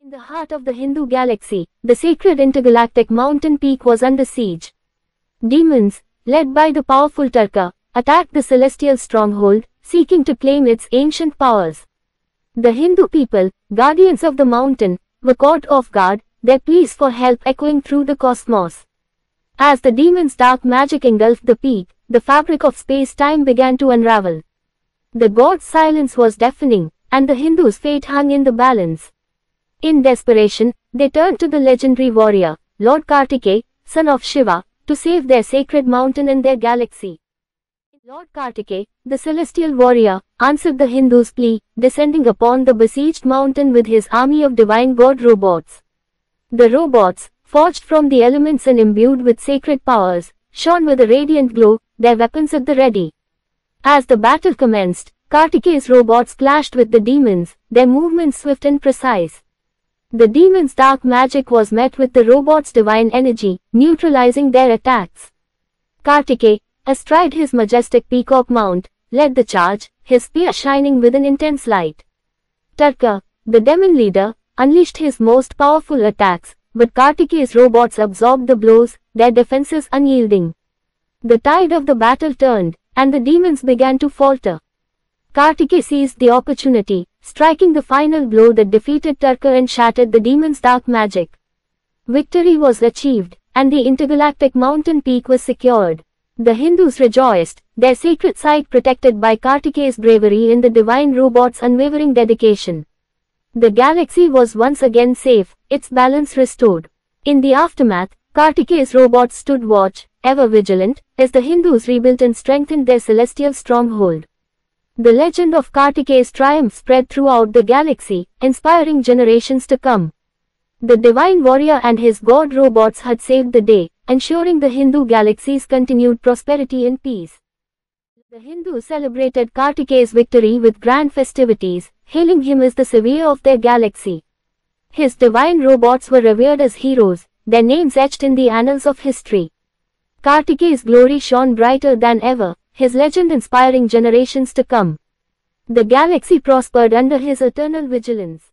In the heart of the Hindu galaxy, the sacred intergalactic mountain peak was under siege. Demons, led by the powerful Tarka, attacked the celestial stronghold, seeking to claim its ancient powers. The Hindu people, guardians of the mountain, were caught off guard, their pleas for help echoing through the cosmos. As the demons' dark magic engulfed the peak, the fabric of space-time began to unravel. The gods' silence was deafening, and the Hindus' fate hung in the balance. In desperation, they turned to the legendary warrior, Lord Kartikeya, son of Shiva, to save their sacred mountain and their galaxy. Lord Kartikeya, the celestial warrior, answered the Hindus' plea, descending upon the besieged mountain with his army of divine god robots. The robots, forged from the elements and imbued with sacred powers, shone with a radiant glow, their weapons at the ready. As the battle commenced, Kartikeya's robots clashed with the demons, their movements swift and precise. The demons' dark magic was met with the robots' divine energy, neutralizing their attacks. Kartikeya, astride his majestic peacock mount, led the charge, his spear shining with an intense light. Tarka, the demon leader, unleashed his most powerful attacks, but Kartikeya's robots absorbed the blows, their defenses unyielding. The tide of the battle turned, and the demons began to falter. Kartikeya seized the opportunity, striking the final blow that defeated Tarka and shattered the demons' dark magic. Victory was achieved, and the intergalactic mountain peak was secured. The Hindus rejoiced, their sacred site protected by Kartikeya's bravery and the divine robots' unwavering dedication. The galaxy was once again safe, its balance restored. In the aftermath, Kartikeya's robots stood watch, ever vigilant, as the Hindus rebuilt and strengthened their celestial stronghold. The legend of Kartikeya's triumph spread throughout the galaxy, inspiring generations to come. The divine warrior and his god robots had saved the day, ensuring the Hindu galaxy's continued prosperity and peace. The Hindus celebrated Kartikeya's victory with grand festivities, hailing him as the savior of their galaxy. His divine robots were revered as heroes, their names etched in the annals of history. Kartikeya's glory shone brighter than ever, his legend inspiring generations to come. The galaxy prospered under his eternal vigilance.